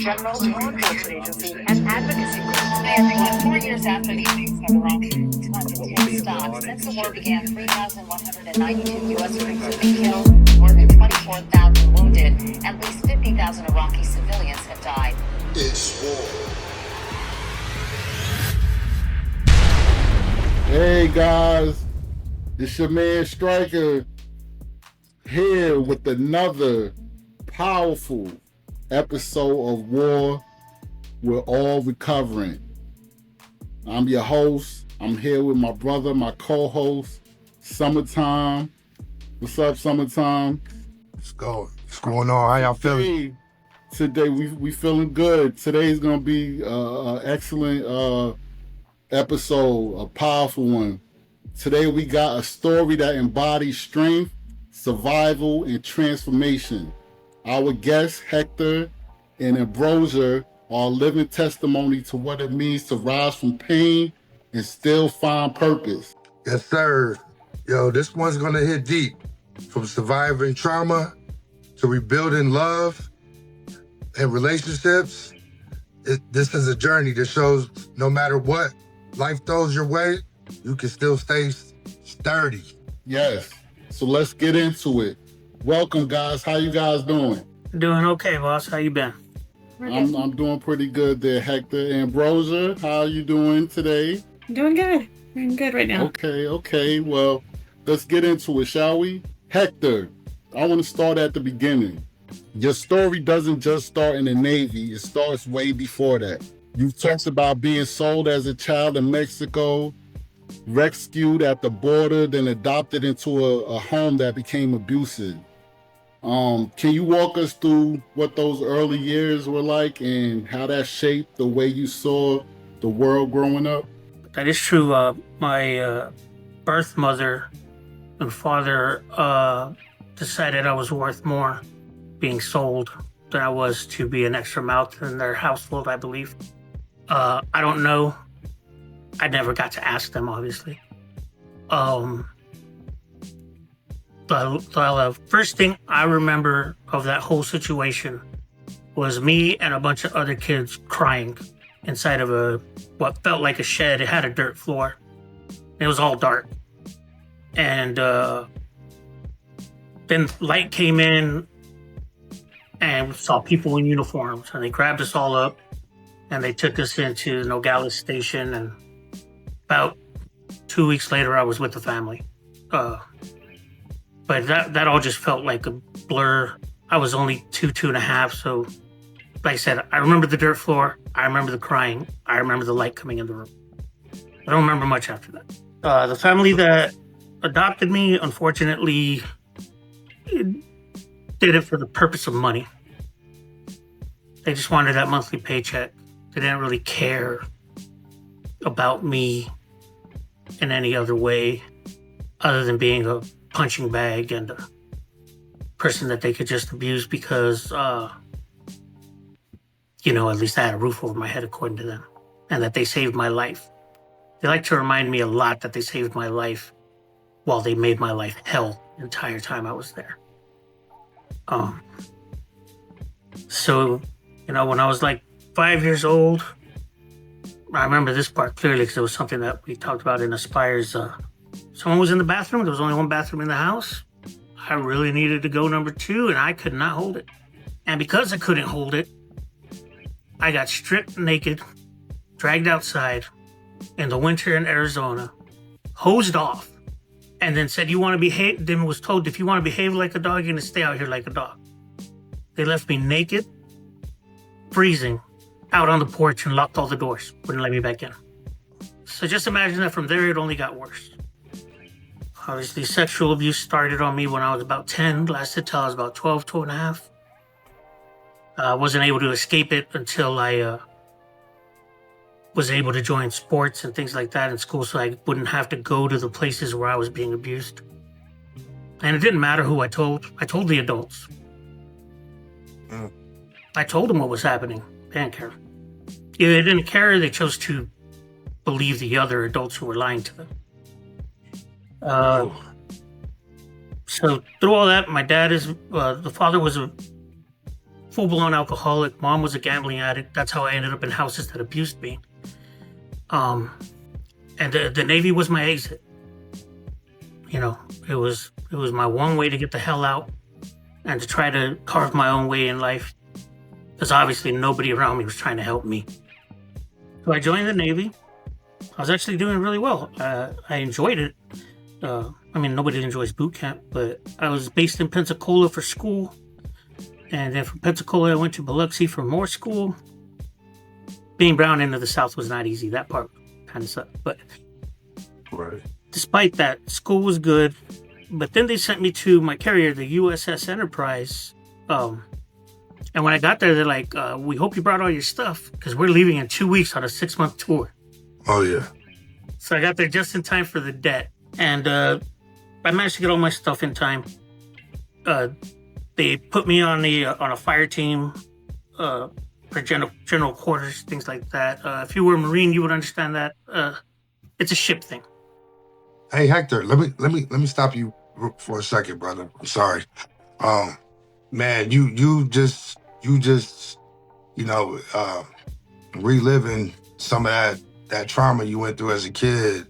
general law enforcement agency, and advocacy groups. Hi everyone. 4 years after the events of Iraqi, 210 stops. Since the war began, 3,192 U.S. troops have been killed, more than 24,000 wounded, at least 50,000 Iraqi civilians have died. It's war. Hey guys, it's your man Stryker here with another powerful episode of War. We're all recovering. I'm your host. I'm here with my brother, my co-host, Summertime. What's up, Summertime? Let's go. What's going on? How y'all feeling? Hey, today we feeling good. Today's gonna be an excellent episode, a powerful one. Today we got a story that embodies strength, survival, and transformation. Our guests, Hector and Ambrosia, are a living testimony to what it means to rise from pain and still find purpose. Yes, sir. Yo, this one's gonna hit deep. From surviving trauma to rebuilding love and relationships. This is a journey that shows no matter what life throws your way, you can still stay sturdy. Yes. So let's get into it. Welcome, guys. How you guys doing? Doing okay, boss. How you been? I'm doing pretty good there, Hector. Ambrosia, how are you doing today? Doing good. Doing good right now. Okay. Well, let's get into it, shall we? Hector, I want to start at the beginning. Your story doesn't just start in the Navy. It starts way before that. You talked about being sold as a child in Mexico, rescued at the border, then adopted into a home that became abusive. Can you walk us through what those early years were like and how that shaped the way you saw the world growing up? That is true. My birth mother and father decided I was worth more being sold than I was to be an extra mouth in their household, I believe. I don't know. I never got to ask them, obviously. The first thing I remember of that whole situation was me and a bunch of other kids crying inside of what felt like a shed. It had a dirt floor. It was all dark. And then light came in and we saw people in uniforms, and they grabbed us all up and they took us into Nogales Station, and about 2 weeks later I was with the family. But that all just felt like a blur. I was only two and a half, so like I said, I remember the dirt floor, I remember the crying, I remember the light coming in the room. I don't remember much after that. The family that adopted me, unfortunately, did it for the purpose of money. They just wanted that monthly paycheck. They didn't really care about me in any other way other than being a punching bag and a person that they could just abuse because, at least I had a roof over my head according to them, and that they saved my life. They like to remind me a lot that they saved my life while they made my life hell the entire time I was there. So, when I was like 5 years old, I remember this part clearly because it was something that we talked about in Aspire's. Someone was in the bathroom. There was only one bathroom in the house. I really needed to go number 2, and I could not hold it. And because I couldn't hold it, I got stripped naked, dragged outside in the winter in Arizona, hosed off, and then said, "You want to behave?" Then was told, "If you want to behave like a dog, you're going to stay out here like a dog." They left me naked, freezing, out on the porch and locked all the doors. Wouldn't let me back in. So just imagine that from there, it only got worse. Obviously, sexual abuse started on me when I was about 10, lasted till I was about 12 and a half. I wasn't able to escape it until I was able to join sports and things like that in school so I wouldn't have to go to the places where I was being abused. And it didn't matter who I told. I told the adults. I told them what was happening. They didn't care. Either they didn't care or they chose to believe the other adults who were lying to them. So through all that, my dad is, the father was full-blown alcoholic. Mom was a gambling addict. That's how I ended up in houses that abused me. And the Navy was my exit. You know, it was my one way to get the hell out and to try to carve my own way in life. Because obviously nobody around me was trying to help me. So I joined the Navy. I was actually doing really well. I enjoyed it. I mean, nobody enjoys boot camp, but I was based in Pensacola for school. And then from Pensacola, I went to Biloxi for more school. Being brown into the South was not easy. That part kind of sucked. But Right. despite that, school was good. But then they sent me to my carrier, the USS Enterprise. And when I got there, they're like, we hope you brought all your stuff because we're leaving in 2 weeks on a 6-month tour. Oh yeah. So I got there just in time for the debt. And I managed to get all my stuff in time. They put me on a fire team for general quarters, things like that. If you were a Marine, you would understand that. It's a ship thing. Hey Hector, let me stop you for a second, brother. I'm sorry. Man, you just reliving some of that trauma you went through as a kid.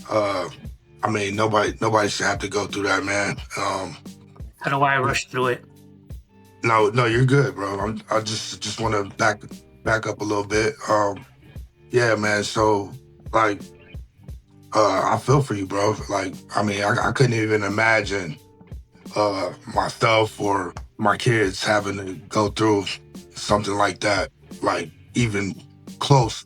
I mean, nobody should have to go through that, man. I don't know why I rushed through it. No, you're good, bro. I just want to back up a little bit. Yeah, man. So like, I feel for you, bro. Like, I mean, I couldn't even imagine myself or my kids having to go through something like that, like even close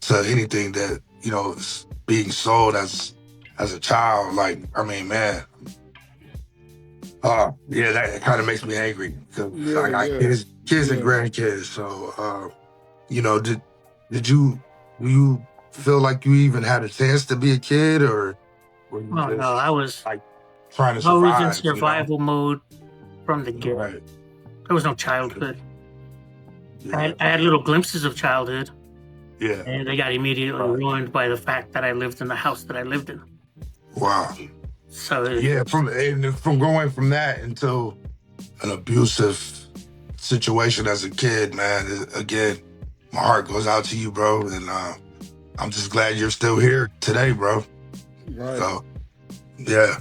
to anything that is being sold as a child. Like, I mean, man. Yeah, that kind of makes me angry because I got kids and grandkids. So, did you feel like you even had a chance to be a kid, or were you Oh, just, no, I was like trying to survive? in survival mode from the get. Right. There was no childhood. Yeah. I had little glimpses of childhood, Yeah. and they got immediately ruined by the fact that I lived in the house that I lived in. Wow. So Yeah, from going from that into an abusive situation as a kid, man. Again, my heart goes out to you, bro, and I'm just glad you're still here today, bro. Right. So, yeah.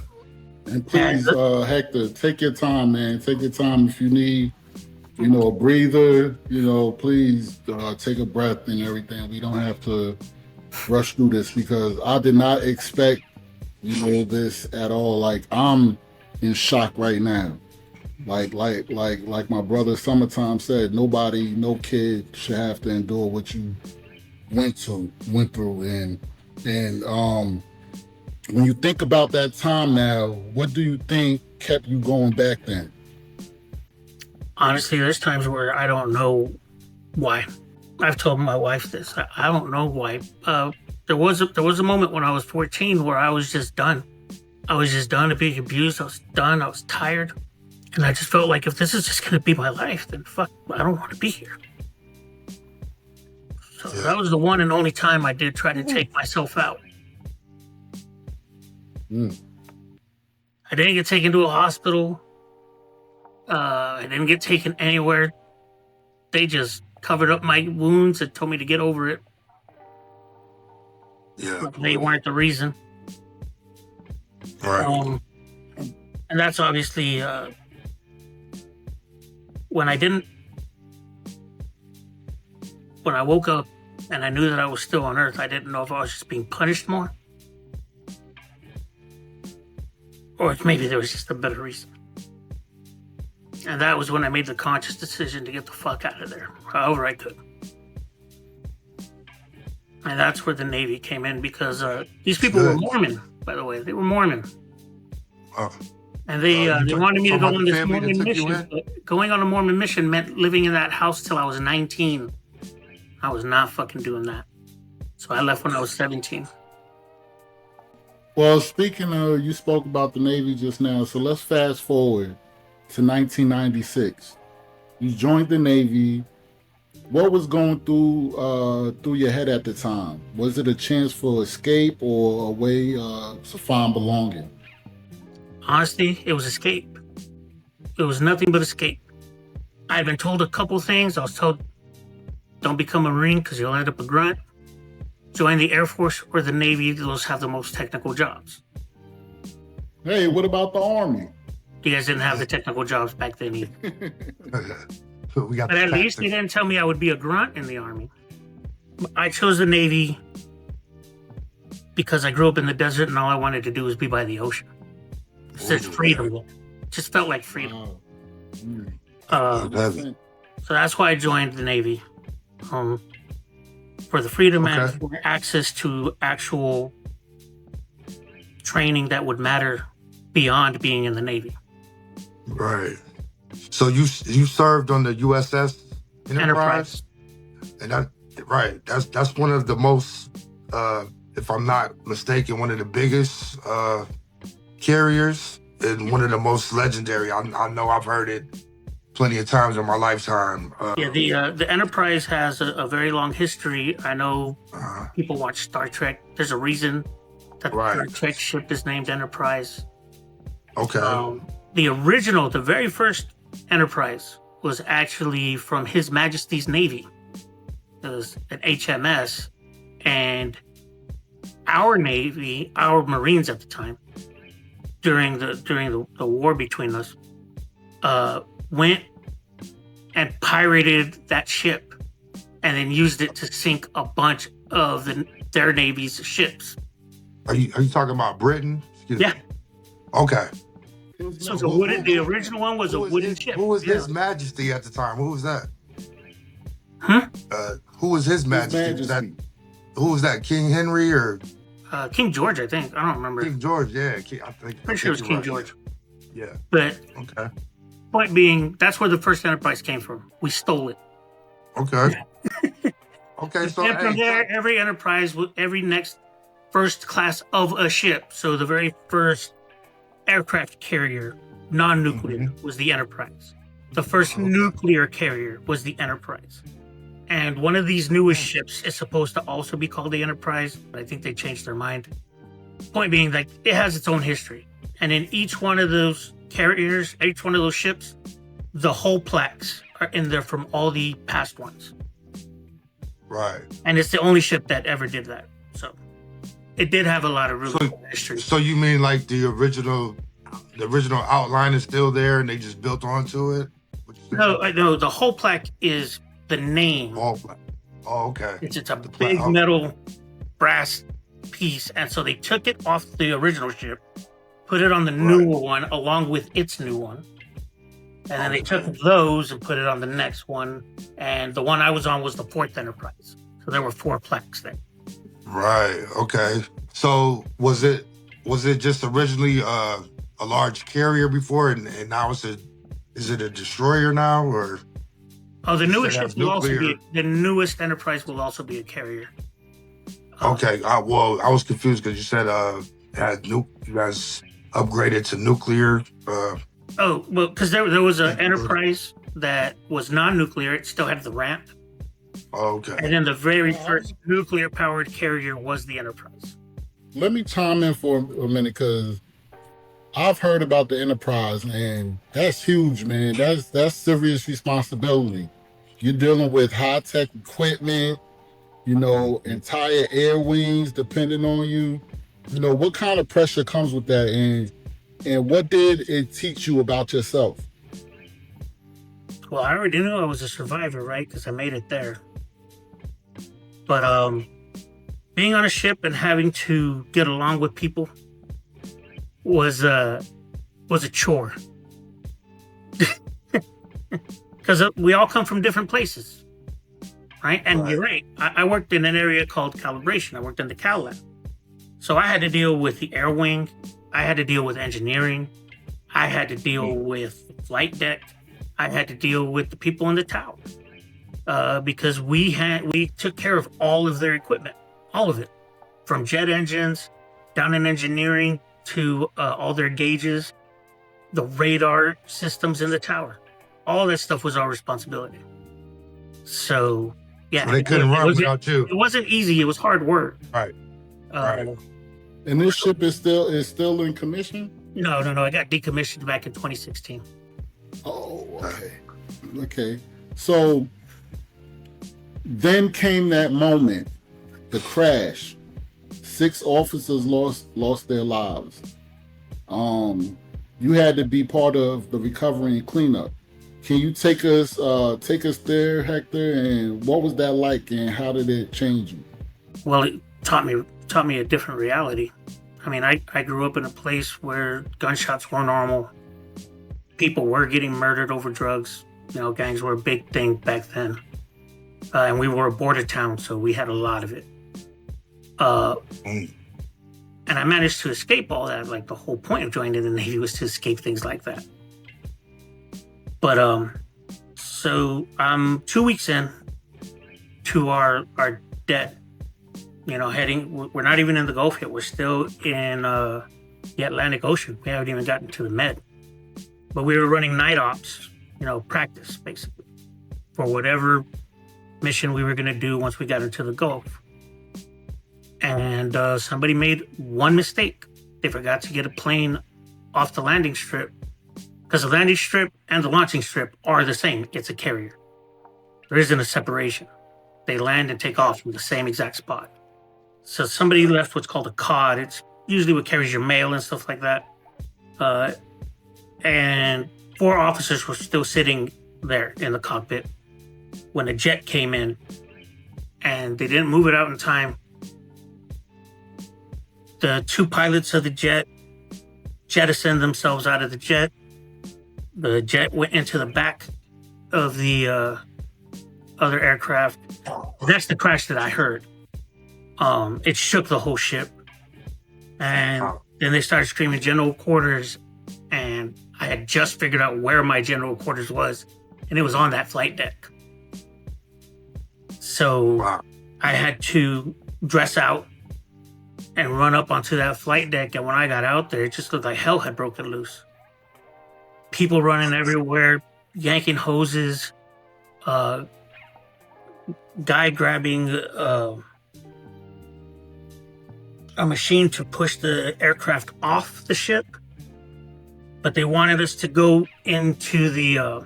And please, Hector, take your time, man. Take your time if you need, a breather. Please take a breath and everything. We don't have to rush through this because I did not expect, this at all. Like, I'm in shock right now. Like my brother Summertime said, no kid should have to endure what you went through, and when you think about that time now, what do you think kept you going back then? honestly, there's times where I don't know why. I've told my wife this. I don't know why. There was a moment when I was 14 where I was just done. I was just done to being abused. I was done. I was tired. And I just felt like if this is just going to be my life, then fuck, I don't want to be here. So that was the one and only time I did try to take myself out. I didn't get taken to a hospital. I didn't get taken anywhere. They just covered up my wounds and told me to get over it. Yeah. They weren't the reason. Right. And that's obviously when I woke up and I knew that I was still on Earth, I didn't know if I was just being punished more. Or if maybe there was just a better reason. And that was when I made the conscious decision to get the fuck out of there, however I could. And that's where the Navy came in, because these people were Mormon, by the way. They were Mormon. Oh. And they wanted me to go on this family that Mormon took you mission. But going on a Mormon mission meant living in that house till I was 19. I was not fucking doing that. So I left when I was 17. Well, speaking of, you spoke about the Navy just now, so let's fast forward to 1996. You joined the Navy. What was going through your head at the time? Was it a chance for escape or a way to find belonging? Honestly, it was escape. It was nothing but escape. I'd been told a couple things. I was told, don't become a Marine because you'll end up a grunt. Join the Air Force or the Navy. Those have the most technical jobs. Hey, what about the Army? You guys didn't have the technical jobs back then either. We got But at least they didn't tell me I would be a grunt in the Army. I chose the Navy because I grew up in the desert and all I wanted to do was be by the ocean. It says freedom. It just felt like freedom. So that's why I joined the Navy. For the freedom and for access to actual training that would matter beyond being in the Navy. Right. So you served on the USS Enterprise? And that's one of the most, if I'm not mistaken, one of the biggest carriers and one of the most legendary. I know I've heard it plenty of times in my lifetime. The Enterprise has a very long history. I know people watch Star Trek. There's a reason that the Star Trek ship is named Enterprise. Okay. The very first Enterprise was actually from His Majesty's Navy. It was an HMS, and our Navy, our Marines at the time, during the war between us, went and pirated that ship, and then used it to sink a bunch of their Navy's ships. Are you talking about Britain? Yeah. Okay. So the original one was a wooden ship. Who was His Majesty at the time? Who was that? Huh? Who was His Majesty? Who was that? King Henry or King George? I think. I don't remember. King George. Yeah, I think. Pretty sure it was King George. Yeah. But okay. Point being, that's where the first Enterprise came from. We stole it. Okay. Okay. So and from there, every Enterprise, every next first class of a ship. So the very first aircraft carrier, non-nuclear, was the Enterprise. The first nuclear carrier was the Enterprise. And one of these newest ships is supposed to also be called the Enterprise, but I think they changed their mind. Point being, like, it has its own history. And in each one of those carriers, each one of those ships, the whole plaques are in there from all the past ones. Right. And it's the only ship that ever did that. So it did have a lot of really cool history. So you mean like the original outline is still there and they just built onto it? No, the whole plaque is the name. All plaque. Oh, okay. It's a big metal brass piece. And so they took it off the original ship, put it on the newer one along with its new one. And then they took those and put it on the next one. And the one I was on was the fourth Enterprise. So there were 4 plaques there. Right. Okay. So was it just originally a large carrier before, and now is it a destroyer now, or? Oh, the newest ship will also be the newest Enterprise will also be a carrier. Okay. Well, I was confused because you said you guys upgraded to nuclear. Well, because there was an Enterprise that was non-nuclear. It still had the ramp. Okay. And then the very first nuclear-powered carrier was the Enterprise. Let me chime in for a minute, because I've heard about the Enterprise, and that's huge, man. That's serious responsibility. You're dealing with high-tech equipment, entire air wings depending on you. What kind of pressure comes with that, and what did it teach you about yourself? Well, I already knew I was a survivor, right? Because I made it there. But being on a ship and having to get along with people was a chore. Because we all come from different places, right? And you're right. I worked in an area called calibration. I worked in the Cal Lab. So I had to deal with the air wing. I had to deal with engineering. I had to deal with the flight deck. I had to deal with the people in the tower. Because we took care of all of their equipment, all of it, from jet engines down in engineering to all their gauges, the radar systems in the tower. All that stuff was our responsibility. So, yeah. So they couldn't run without you. It wasn't easy. It was hard work. Right. And this ship is still in commission? No. I got decommissioned back in 2016. Oh, okay. Okay. So then came that moment, the crash. 6 officers lost their lives. You had to be part of the recovery and cleanup. Can you take us there, Hector? And what was that like, and how did it change you? Well, it taught me a different reality. I mean, I grew up in a place where gunshots were normal. People were getting murdered over drugs. You know, gangs were a big thing back then. And we were a border town, so we had a lot of it. And I managed to escape all that. Like, the whole point of joining the Navy was to escape things like that. But so I'm 2 weeks in to our debt. You know, we're not even in the Gulf yet. We're still in the Atlantic Ocean. We haven't even gotten to the Med. But we were running night ops, you know, practice, basically, for whatever mission we were going to do once we got into the Gulf. And somebody made one mistake. They forgot to get a plane off the landing strip, because the landing strip and the launching strip are the same. It's a carrier. There isn't a separation. They land and take off from the same exact spot. So somebody left what's called a cod. It's usually what carries your mail and stuff like that. And 4 officers were still sitting there in the cockpit when a jet came in, and they didn't move it out in time. The 2 pilots of the jet jettisoned themselves out of the jet. The jet went into the back of the other aircraft. That's the crash that I heard. It shook the whole ship. And then they started screaming general quarters, and I had just figured out where my general quarters was, and it was on that flight deck. So I had to dress out and run up onto that flight deck, and when I got out there, it just looked like hell had broken loose. People running everywhere, yanking hoses, guy grabbing a machine to push the aircraft off the ship, but they wanted us to go into the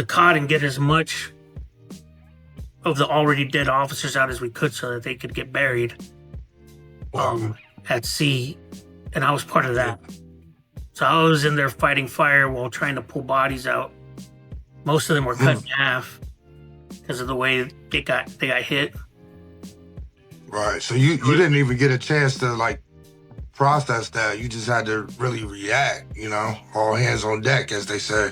cod and get as much of the already dead officers out as we could so that they could get buried at sea. And I was part of that. So I was in there fighting fire while trying to pull bodies out. Most of them were cut in half because of the way they got hit. Right. So you didn't even get a chance to like process that. You just had to really react, you know, all hands on deck, as they say,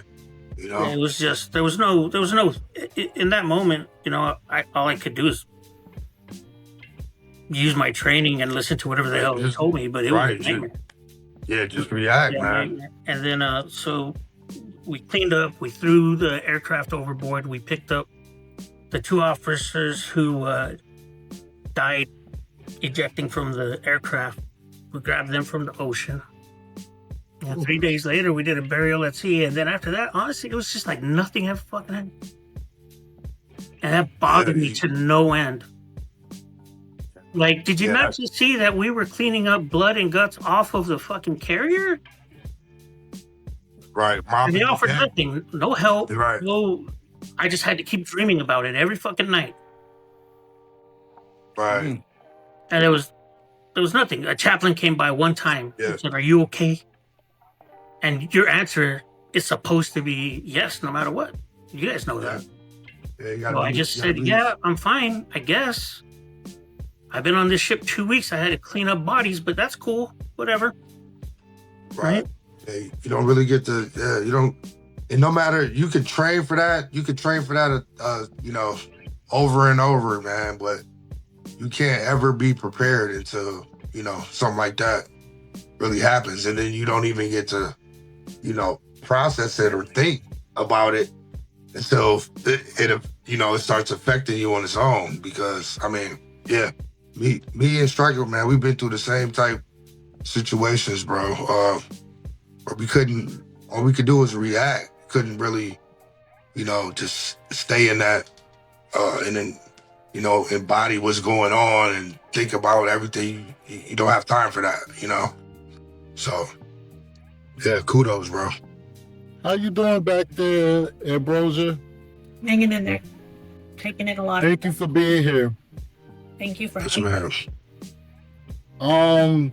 you know. It was just, there was no, in that moment, you know, all I could do is use my training and listen to whatever the hell they told me, but it was a nightmare. Yeah, just react, man. And then, so we cleaned up, we threw the aircraft overboard, we picked up the 2 officers who died ejecting from the aircraft. We grabbed them from the ocean. And 3 days later, we did a burial at sea. And then after that, honestly, it was just like nothing ever fucking happened. And that bothered me to no end. Like, did you not just see that we were cleaning up blood and guts off of the fucking carrier? Right. And they offered nothing. No help. Right. No. I just had to keep dreaming about it every fucking night. Right. And there was nothing. A chaplain came by one time and said, "Are you okay?" And your answer is supposed to be yes, no matter what. You guys know that. Yeah, so I just said, "Yeah, I'm fine, I guess. I've been on this ship 2 weeks. I had to clean up bodies, but that's cool. Whatever." Right? Yeah, you don't really get to, you don't, and no matter, you could train for that. You could train for that, you know, over and over, man, but you can't ever be prepared until, you know, something like that really happens. And then you don't even get to, you know, process it or think about it until it you know, it starts affecting you on its own. Because, I mean, yeah, me and Stryker, man, we've been through the same type situations, bro. Where all we could do was react. Couldn't really, you know, just stay in that, and then, you know, embody what's going on and think about everything. You don't have time for that, you know? So, yeah, kudos, bro. How you doing back there, Ambrosia? Hanging in there. Taking it a lot. Thank you for being here. Thank you for Yes, having ma'am.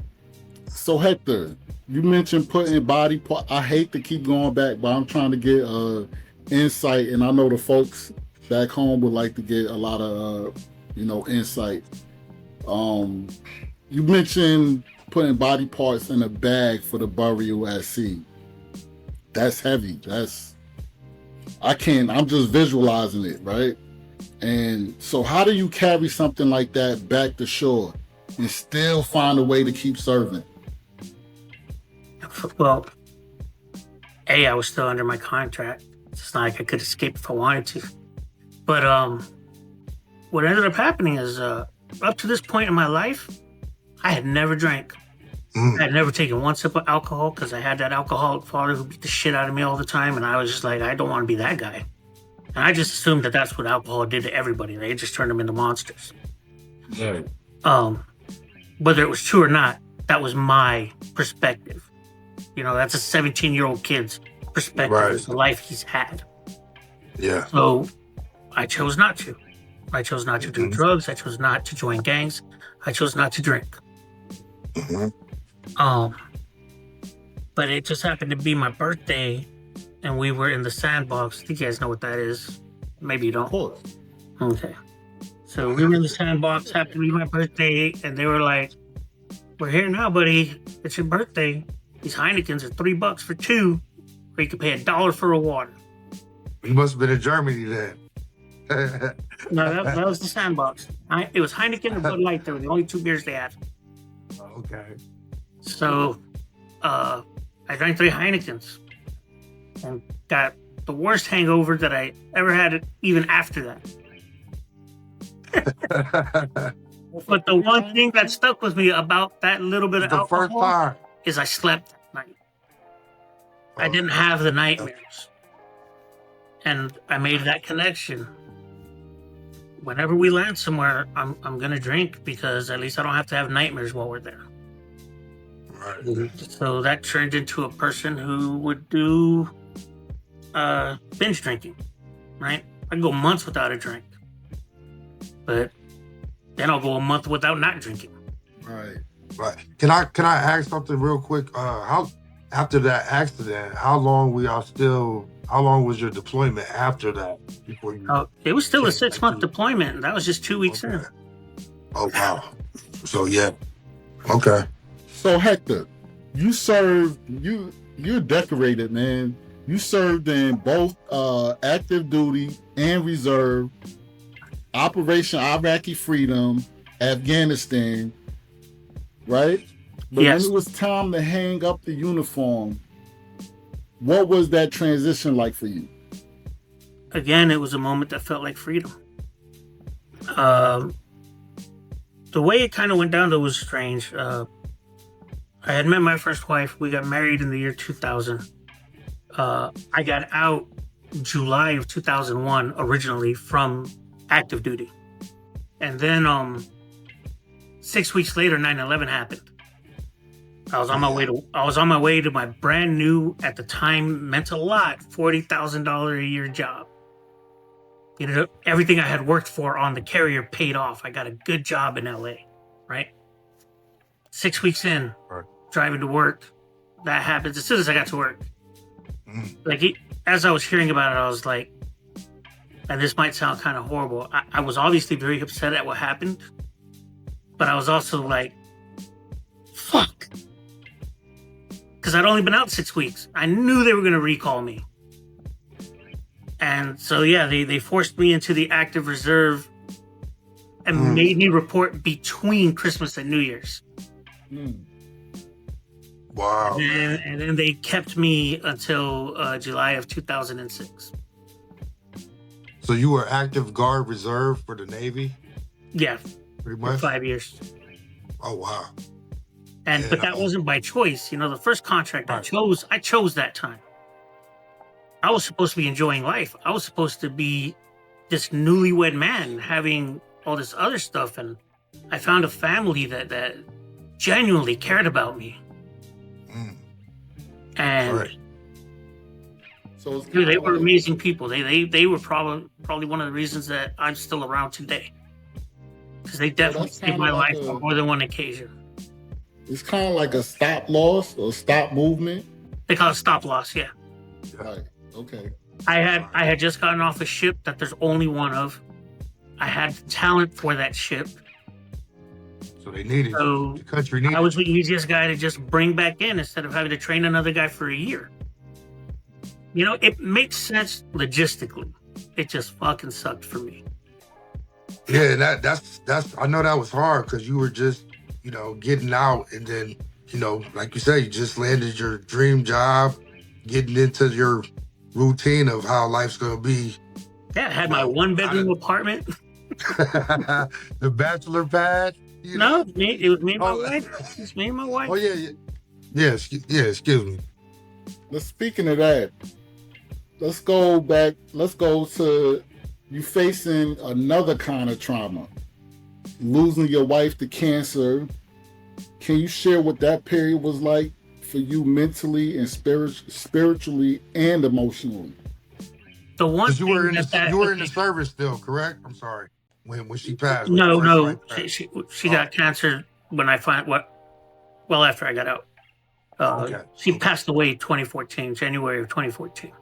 So Hector, you mentioned putting body part. I hate to keep going back, but I'm trying to get insight, and I know the folks back home would like to get a lot of insight. You mentioned putting body parts in a bag for the burial at sea. That's heavy. I'm just visualizing it, right? And so how do you carry something like that back to shore and still find a way to keep serving? Well, I was still under my contract. It's not like I could escape if I wanted to. But what ended up happening is up to this point in my life, I had never drank. I had never taken one sip of alcohol because I had that alcoholic father who beat the shit out of me all the time. And I was just like, I don't want to be that guy. And I just assumed that that's what alcohol did to everybody. They just turned them into monsters. Right. Whether it was true or not, that was my perspective. That's a 17-year-old kid's perspective. Right. It's the life he's had. Yeah. So I chose not to. I chose not to do drugs. I chose not to join gangs. I chose not to drink. But it just happened to be my birthday, and we were in the sandbox. You guys know what that is? Maybe you don't. Of course. Okay. So we were in the sandbox. Happened to be my birthday, and they were like, "We're here now, buddy. It's your birthday. These Heinekens are $3 for two, or you could pay $1 for a water." You must have been in Germany then. No, that was the sandbox. It was Heineken and Bud Light. They were the only two beers they had. Okay. So I drank 3 Heinekens and got the worst hangover that I ever had even after that. But the one thing that stuck with me about that little bit of The alcohol first time. is I slept that night. I didn't have the nightmares. And I made that connection. Whenever we land somewhere, I'm gonna drink because at least I don't have to have nightmares while we're there. Right. So that turned into a person who would do binge drinking, right? I go months without a drink, but then I'll go a month without not drinking. Right. Right. Can I ask something real quick? How after that accident, how long was your deployment after that? Before you It was still a 6-month deployment, and that was just 2 weeks in. Oh wow. So yeah. Okay. So Hector, you served. You're decorated, man. You served in both active duty and reserve, Operation Iraqi Freedom, Afghanistan, right? But Yes. when it was time to hang up the uniform, what was that transition like for you? Again, it was a moment that felt like freedom. The way it kind of went down, though, was strange. I had met my first wife. We got married in the year 2000. I got out July of 2001 originally from active duty. And then 6 weeks later, 9/11 happened. I was on my way to my brand new, at the time, meant a lot, $40,000 a year job. Everything I had worked for on the carrier paid off. I got a good job in LA, right? 6 weeks in, Right. driving to work, that happens as soon as I got to work. As I was hearing about it, I was like, and this might sound kind of horrible, I was obviously very upset at what happened, but I was also like, fuck. Because I'd only been out 6 weeks. I knew they were going to recall me. And so, yeah, they forced me into the active reserve and made me report between Christmas and New Year's. Wow. And then they kept me until July of 2006. So you were active guard reserve for the Navy, Yeah, pretty for much? 5 years. Oh wow. But that wasn't by choice. The first contract I chose that time. I was supposed to be enjoying life. I was supposed to be this newlywed man having all this other stuff. And I found a family that genuinely cared about me. And Right. So it's Dude, they kinda were like, amazing people. They were probably one of the reasons that I'm still around today. Because they definitely that's saved kinda my like life on more than one occasion. it's kind of like a stop loss or stop movement. They call it stop loss. Yeah, Right. Okay. I had just gotten off a ship that there's only one of. I had the talent for that ship, So they needed so the country I needed. was the easiest guy to just bring back in instead of having to train another guy for a year. You know, it makes sense logistically. It just fucking sucked for me. Yeah, and that's I know that was hard because you were just, getting out, and then, like you say, you just landed your dream job, getting into your routine of how life's gonna be. Yeah, I had my one bedroom apartment. The bachelor pad. No, it was me and my Oh. wife. It's me and my wife. Oh yeah. Excuse me. Let's speaking of that, let's go back. Let's go to you facing another kind of trauma, losing your wife to cancer. Can you share what that period was like for you mentally and spiritually and emotionally? The one 'Cause you were thing you were in the service still, correct? I'm sorry. When she passed. when No, your no, wife passed. she got cancer when I find well after I got out. Okay. She passed away 2014, January of 2014.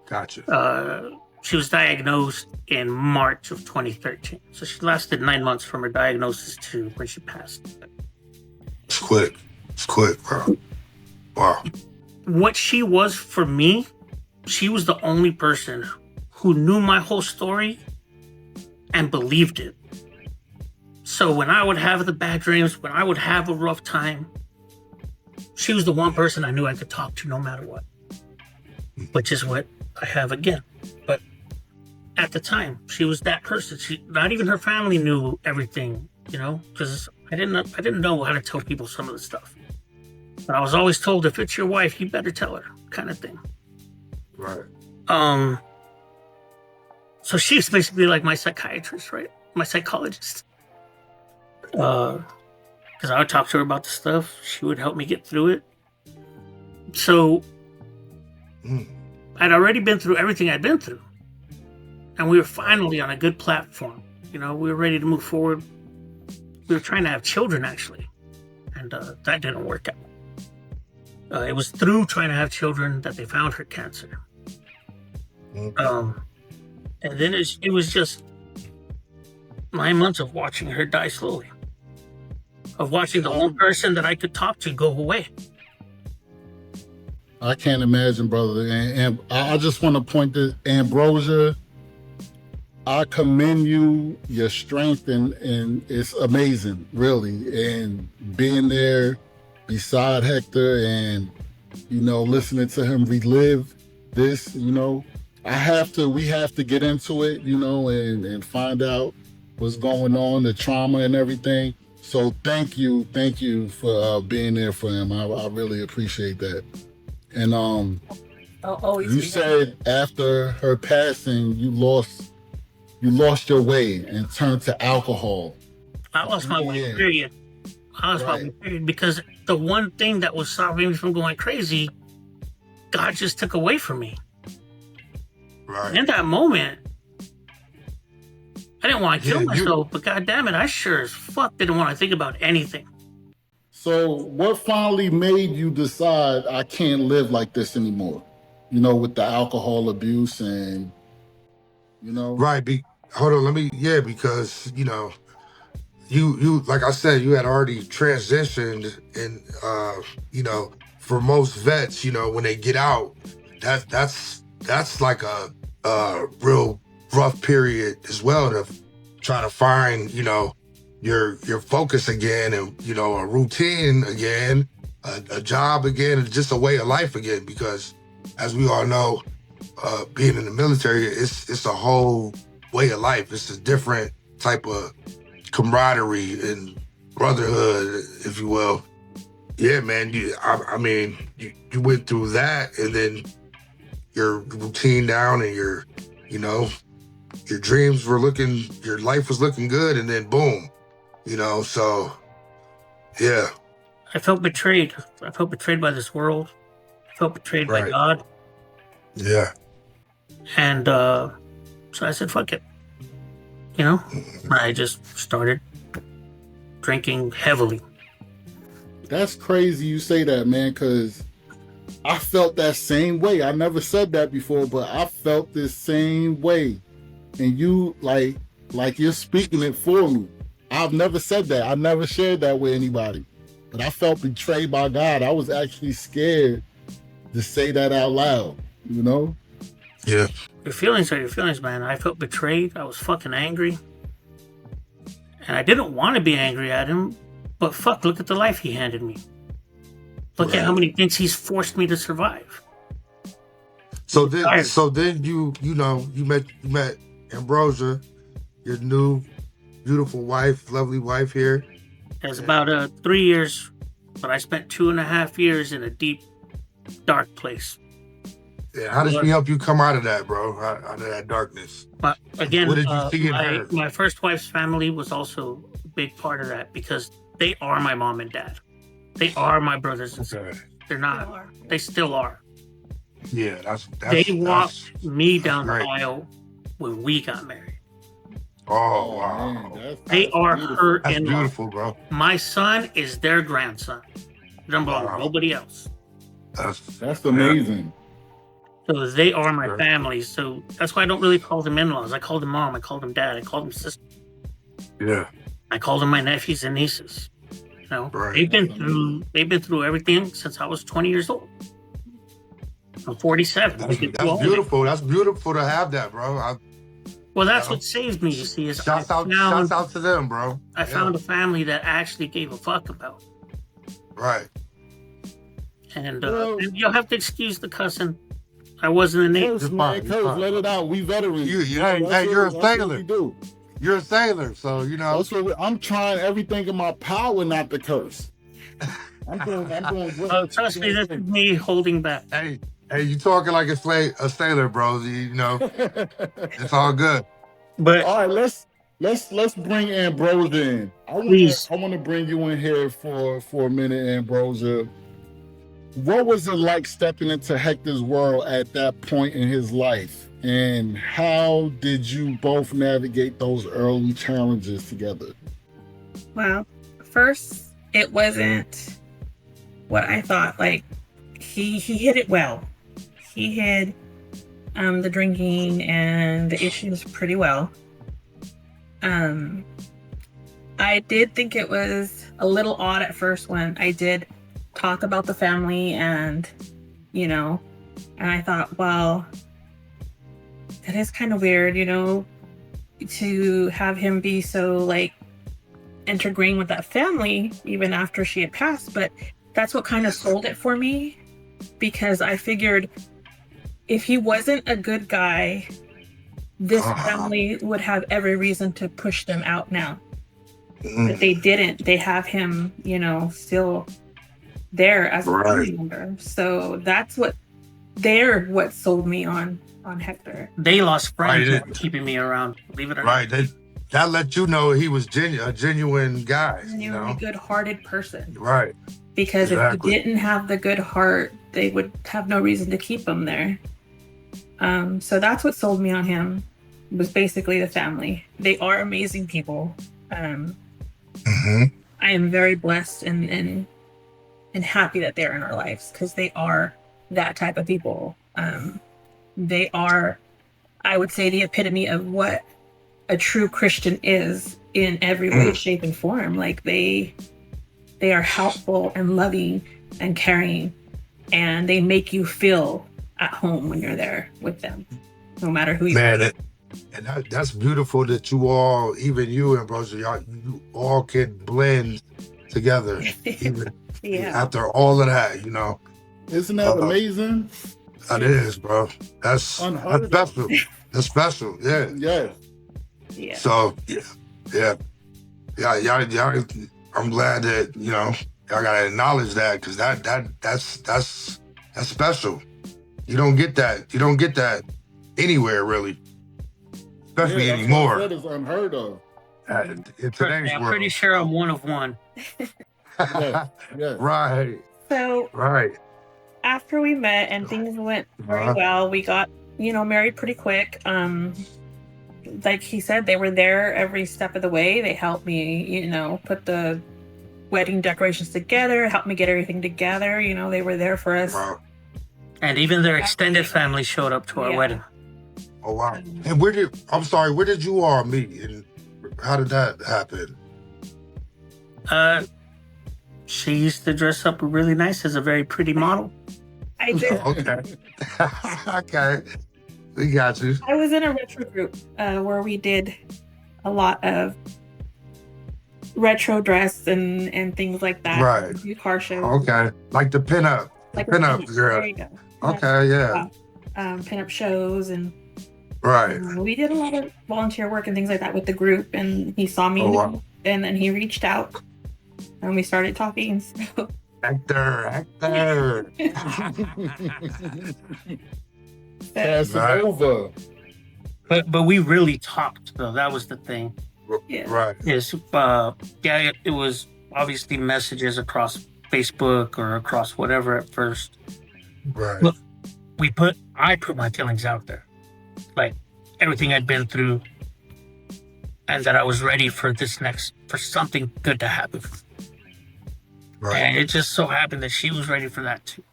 Gotcha. She was diagnosed in March of 2013. So she lasted 9 months from her diagnosis to when she passed. It's quick. It's quick, bro. Wow. What she was for me, she was the only person who knew my whole story and believed it. So when I would have the bad dreams, when I would have a rough time, she was the one person I knew I could talk to no matter what, which is what I have again. But at the time, she was that person. Not even her family knew everything, because I didn't know how to tell people some of the stuff. But I was always told, if it's your wife, you better tell her, kind of thing. Right. So she's basically like my psychiatrist, right? My psychologist. Because I would talk to her about the stuff. She would help me get through it. So I'd already been through everything I'd been through. And we were finally on a good platform. We were ready to move forward. We were trying to have children, actually. And that didn't work out. It was through trying to have children that they found her cancer. And then it was just 9 months of watching her die slowly. Of watching the one person that I could talk to go away. I can't imagine, brother. And I just want to point to Ambrosia. I commend you, your strength, and it's amazing, really. And being there beside Hector and, listening to him relive this, we have to get into it, and find out what's going on, the trauma and everything. So thank you for being there for him. I really appreciate that. And you said after her passing, you lost your way and turned to alcohol. I lost my way, period. I lost my way, period, because the one thing that was stopping me from going crazy, God just took away from me. Right. In that moment, I didn't want to kill myself, but God damn it, I sure as fuck didn't want to think about anything. So what finally made you decide I can't live like this anymore? With the alcohol abuse and, Right. Hold on. Because, you like I said, you had already transitioned, and, for most vets, when they get out, that's like a real rough period as well, to try to find, your focus again, and, a routine again, a job again, and just a way of life again. Because as we all know, being in the military, it's a whole way of life. It's a different type of camaraderie and brotherhood, if you will. Yeah, man. You went through that, and then your routine down, and your dreams were your life was looking good, and then boom, so yeah. I felt betrayed. I felt betrayed by this world. I felt betrayed by God. Yeah. And so I said, fuck it. You know, I just started drinking heavily. That's crazy you say that, man, because I felt that same way. I never said that before, but I felt this same way. And you, like you're speaking it for me. I've never said that. I never shared that with anybody. But I felt betrayed by God. I was actually scared to say that out loud, you know? Yeah. Your feelings are your feelings, man. I felt betrayed. I was fucking angry. And I didn't want to be angry at him, but fuck, look at the life he handed me. Look at how many things he's forced me to survive. So then you met Ambrosia, your new beautiful wife, lovely wife here. It was about 3 years, but I spent 2.5 years in a deep, dark place. Yeah, how did she help you come out of that, bro? Out of that darkness? But again, What did you see in her? my first wife's family was also a big part of that because they are my mom and dad. They are my brothers and sisters. They're not. They still are. Yeah, that's they walked me down great. the aisle when we got married. Oh wow, Man, They are her that's in-laws. beautiful, bro. My son is their grandson. It doesn't belong to Wow. nobody else. That's amazing. So they are my family. So that's why I don't really call them in-laws. I call them mom. I call them dad. I call them sister. Yeah, I call them my nephews and nieces. You know, Right. they've been through everything since I was 20 years old. I'm 47. that's beautiful. That's beautiful to have that, bro. Well, that's what saved me. You see, is Shouts out to them, bro. I found a family that actually gave a fuck about. Right. And you'll have to excuse the cussing. I wasn't a native. Curse, man, curse, let it out. We veterans. Hey, you're a sailor. You're a sailor, so you know. I'm trying everything in my power not to curse. I'm doing Trust me, this is me holding back. Hey, you talking like a sailor, bro. You know, it's all good. But all right, let's bring Ambrosia in. I want to bring you in here for a minute, Ambrosia. What was it like stepping into Hector's world at that point in his life? And how did you both navigate those early challenges together? Well, first, it wasn't what I thought. Like, he hid it well. He hid the drinking and the issues pretty well. I did think it was a little odd at first when I did talk about the family and I thought, well, that is kind of weird, to have him be so like integrating with that family even after she had passed. But that's what kind of sold it for me, because I figured if he wasn't a good guy, this family would have every reason to push them out now. But they didn't. They have him, still there as a family member. So that's what sold me on Hector. They lost friends keeping me around, believe it or not. Right. That let you know he was a genuine guy. Genuinely good-hearted person. Right. Because if he didn't have the good heart, they would have no reason to keep him there. So that's what sold me on him, was basically the family. They are amazing people. I am very blessed and happy that they're in our lives, because they are that type of people. They are, I would say, the epitome of what a true Christian is in every way, shape, and form. Like they are helpful and loving and caring, and they make you feel at home when you're there with them, no matter who you are. And that's beautiful that you all, even you and Ambrosia, you all can blend together, even after all of that, Isn't that amazing? That is, bro. That's special. That's special. Yeah. Yeah. So yeah. Y'all, I'm glad that y'all gotta acknowledge that, because that's special. You don't get that. You don't get that anywhere, really, especially anymore. That is unheard of. In today's I'm world. pretty sure I'm one of one. Yes. Right. So Right. after we met and things went very well, we got married pretty quick. Like he said, they were there every step of the way. They helped me, put the wedding decorations together, helped me get everything together. They were there for us. Wow. And even their extended family showed up to our wedding. Oh, wow. And where did you all meet? And how did that happen? She used to dress up really nice as a very pretty model. I did. Okay. Okay. We got you. I was in a retro group where we did a lot of retro dress and things like that. Right. Car shows. Okay. Like the pinup. Like pinup girl. There you go. Okay, yeah. Pinup shows and Right. we did a lot of volunteer work and things like that with the group, and he saw me and then he reached out and we started talking. So. Hector. Pass it Right. over. But we really talked, though. That was the thing. Yeah. Right. It was obviously messages across Facebook or across whatever at first. Right. Look, I put my feelings out there, like everything I'd been through, and that I was ready for something good to happen. Right. And it just so happened that she was ready for that too.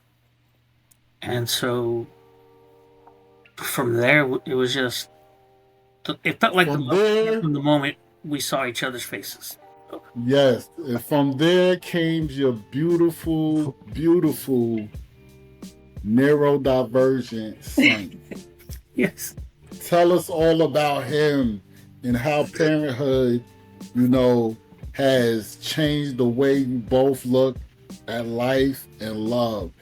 And so from there, it was just, it felt like From there, from the moment we saw each other's faces. yes, and from there came your beautiful, beautiful neurodivergent son. Yes. Tell us all about him and how parenthood, has changed the way you both look at life and love.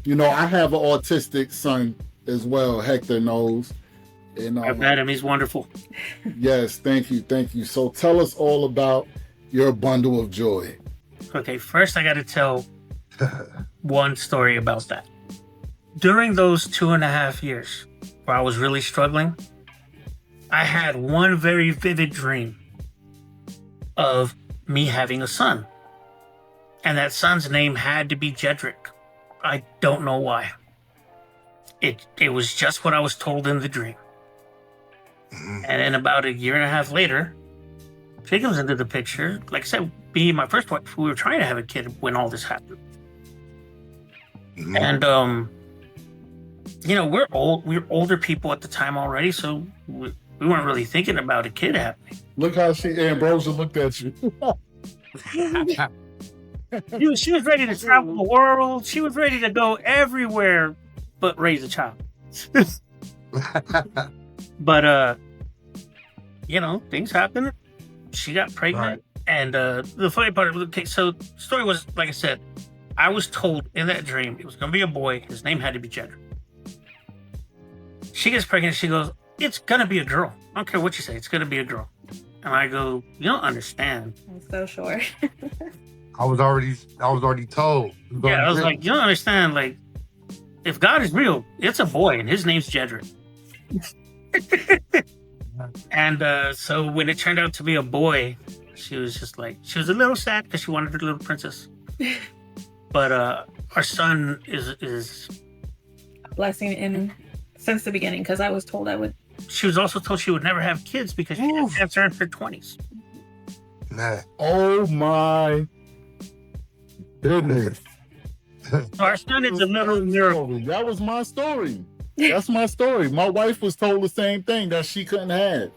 I have an autistic son as well, Hector knows. And I've met him. He's wonderful. yes, thank you. So tell us all about your bundle of joy. Okay, first I got to tell one story about that. During those 2.5 years where I was really struggling, I had one very vivid dream of me having a son. And that son's name had to be Jedrick. I don't know why. It was just what I was told in the dream. And then about 1.5 years later, she comes into the picture. Like I said, me and my first wife, we were trying to have a kid when all this happened. And we're older people at the time already, so we weren't really thinking about a kid happening. Look how Ambrosia looked at you. She was ready to travel the world. She was ready to go everywhere but raise a child. But things happen. She got pregnant. Right. And the funny part, okay, so the story was, like I said, I was told in that dream it was going to be a boy. His name had to be Jedrick. She gets pregnant. She goes, it's going to be a girl. I don't care what you say. It's going to be a girl. And I go, you don't understand. I'm so sure. I was already told. Yeah, I was like, you don't understand. Like, if God is real, it's a boy, and his name's Jedrick. And so when it turned out to be a boy, she was just like, she was a little sad because she wanted her little princess. But our son is a blessing since the beginning, because I was told I would. She was also told she would never have kids because she had cancer in her 20s. Nah. Oh my goodness. Our son is a little miracle. That was my story. That's my story. My wife was told the same thing, that she couldn't have.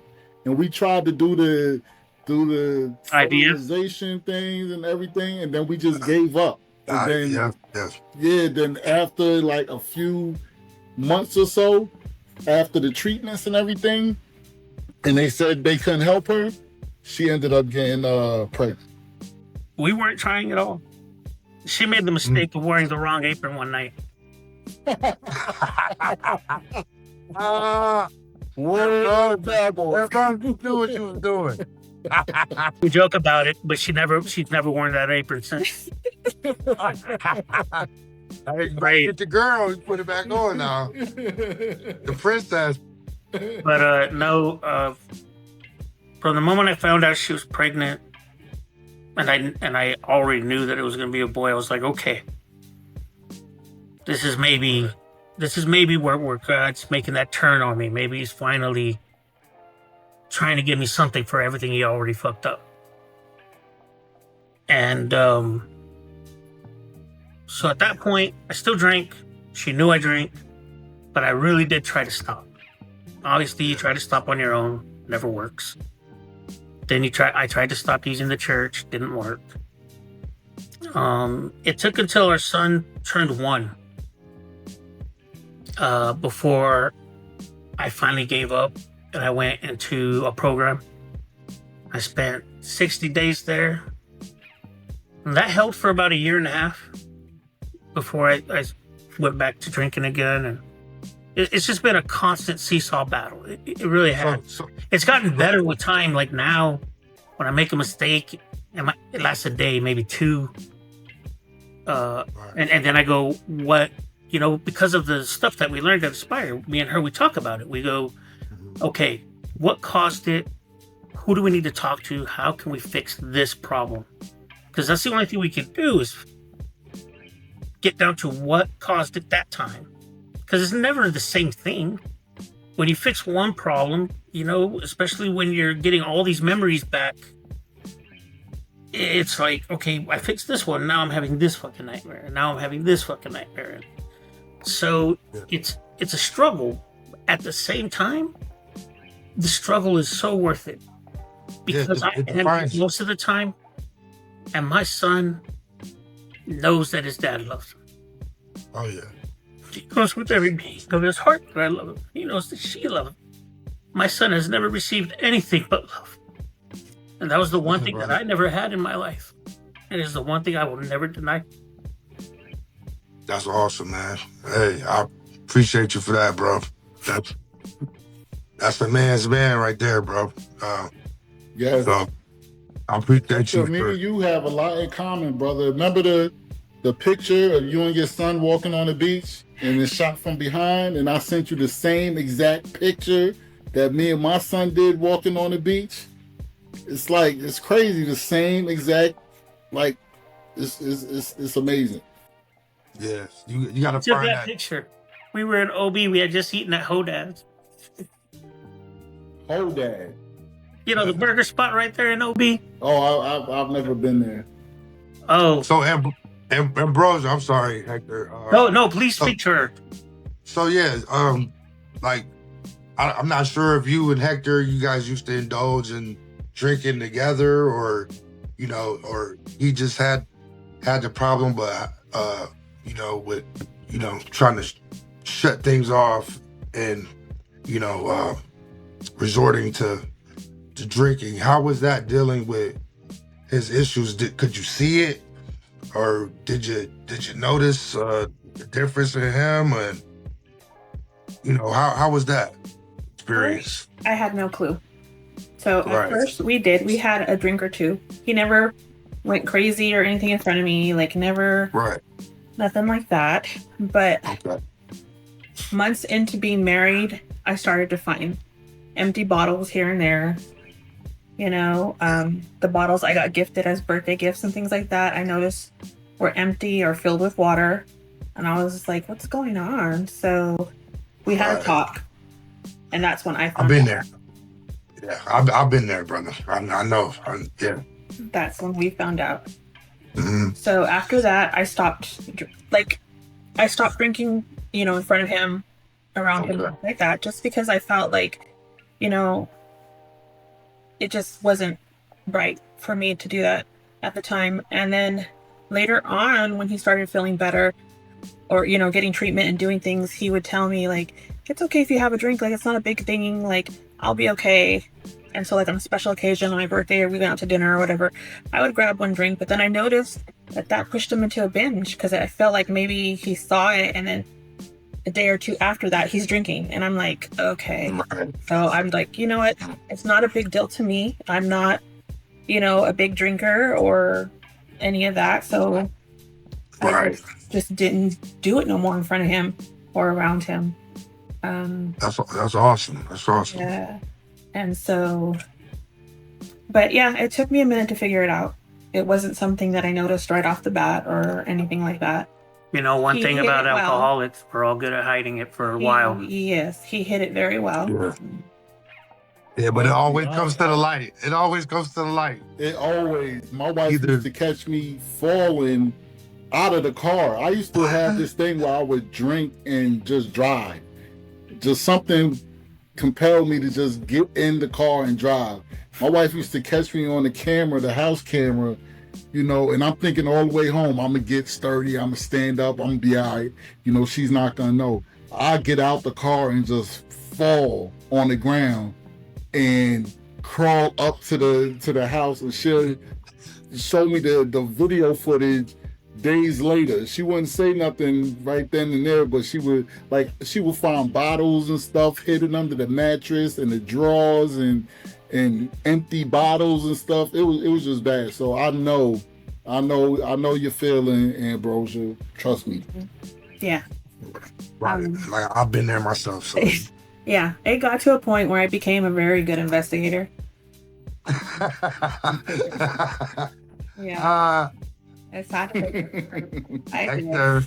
And we tried to do the fertilization things and everything, and then we just gave up. And then, then after like a few months or so, after the treatments and everything, and they said they couldn't help her, she ended up getting pregnant. We weren't trying at all. She made the mistake of wearing the wrong apron one night. Do what you was doing. We joke about it, but she's never worn that apron since. Right. Get the girl, you put it back on now. The princess. But no, from the moment I found out she was pregnant, and I already knew that it was going to be a boy, I was like, okay, this is maybe this is maybe where God's making that turn on me. Maybe he's finally trying to give me something for everything he already fucked up. And so at that point, I still drank. She knew I drank, but I really did try to stop. Obviously, you try to stop on your own, never works. Then I tried to stop using the church, didn't work. It took until our son turned 1 before I finally gave up and I went into a program. I spent 60 days there. And that held for about 1.5 years before I went back to drinking again. And it's just been a constant seesaw battle. It really has. It's gotten better with time. Like now, when I make a mistake, it lasts a day, maybe 2. And then I go, what, because of the stuff that we learned at Aspire, me and her, we talk about it. We go, okay, what caused it? Who do we need to talk to? How can we fix this problem? Because that's the only thing we can do is get down to what caused it that time. Because it's never the same thing. When you fix one problem, especially when you're getting all these memories back, it's like, okay, I fixed this one. Now I'm having this fucking nightmare. Now I'm having this fucking nightmare. So it's a struggle. At the same time, the struggle is so worth it. Because I am most of the time, and my son knows that his dad loves him. Oh, yeah. He knows with every beat of his heart that I love him. He knows that she loves him. My son has never received anything but love. And that was the one thing that I never had in my life. It is the one thing I will never deny. That's awesome, man. Hey, I appreciate you for that, bro. That's the man's man right there, bro. Yes. So I appreciate you. Me and you have a lot in common, brother. Remember the picture of you and your son walking on the beach and it's shot from behind, and I sent you the same exact picture that me and my son did walking on the beach? It's like, it's crazy. The same exact, like, it's amazing. Yes, you gotta Took find that picture. We were in OB. We had just eaten at Hodad's. Hodad. The burger spot right there in OB. Oh, I've never been there. Oh. So Ambrosia, I'm sorry, Hector. No, please speak to her. So yeah, like I'm not sure if you and Hector, you guys used to indulge in drinking together, or or he just had the problem, but with trying to shut things off and resorting to drinking. How was that dealing with his issues? Could you see it, or did you notice the difference in him? And how was that experience? I had no clue. So at first we had a drink or two. He never went crazy or anything in front of me, like never, nothing like that. But months into being married, I started to find empty bottles here and there. The bottles I got gifted as birthday gifts and things like that, I noticed were empty or filled with water. And I was just like, what's going on? So we had a talk. And that's when I found I've been there. Yeah, I've been there, brother. I know. Yeah. That's when we found out. Mm-hmm. So after that, I stopped drinking, in front of him, around him, like that, just because I felt like, it just wasn't right for me to do that at the time. And then later on, when he started feeling better, or, getting treatment and doing things, he would tell me, like, it's okay if you have a drink, like, it's not a big thing, like, I'll be okay. And so, like, on a special occasion, on my birthday, or we went out to dinner or whatever, I would grab one drink. But then I noticed that pushed him into a binge, because I felt like maybe he saw it, and then a day or two after that, he's drinking. And I'm like, okay. So I'm like, you know what? It's not a big deal to me. I'm not, a big drinker or any of that. So I just didn't do it no more in front of him or around him. That's awesome. That's awesome. Yeah. And so, but yeah, it took me a minute to figure it out. It wasn't something that I noticed right off the bat or anything like that. You know, one He thing hid about it well. alcoholics, we're all good at hiding it for a while. Yes, he hid it very well. Yeah, but it always comes to the light. It always comes to the light. It always. My wife Either- used to catch me falling out of the car. I used to have this thing where I would drink and just drive. Just something compelled me to just get in the car and drive. My wife used to catch me on the camera, the house camera, you know, and I'm thinking all the way home, I'm gonna get sturdy, I'm gonna stand up, I'm gonna be all right. You know, she's not gonna know. I get out the car and just fall on the ground and crawl up to the house, and she'll show me the video footage days later. She wouldn't say nothing right then and there, but she would find bottles and stuff hidden under the mattress and the drawers and empty bottles and stuff. It was just bad. So I know your feeling, Ambrosia. Trust me. Yeah. Right. Like I've been there myself. So. Yeah, it got to a point where I became a very good investigator. Yeah. It's not Hector.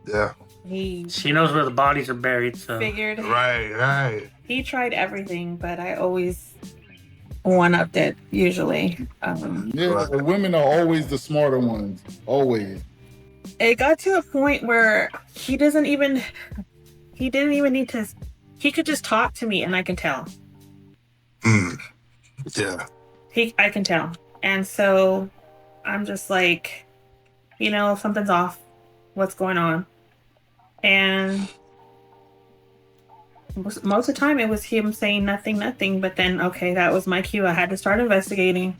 Yeah. She knows where the bodies are buried, so. Figured. Right. He tried everything, but I always one-upped it, usually. Yeah, the women are always the smarter ones. Always. It got to a point where he didn't even need to, he could just talk to me and I can tell. Yeah. I can tell. And so I'm just like, you know, something's off. What's going on? And most of the time it was him saying nothing. But then, okay, that was my cue. I had to start investigating.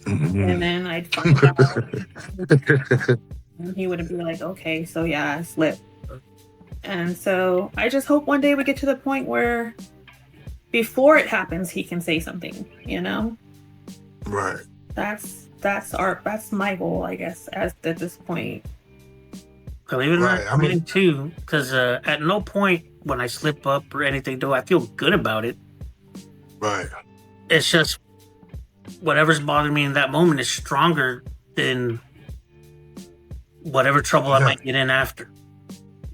And then I'd find out. And he would be like, okay, so yeah, I slipped. And so I just hope one day we get to the point where before it happens, he can say something, you know? Right. That's my goal, I guess, at this point. Believe it or not, I mean, too, because at no point when I slip up or anything, do I feel good about it. Right. It's just whatever's bothering me in that moment is stronger than whatever trouble I might get in after.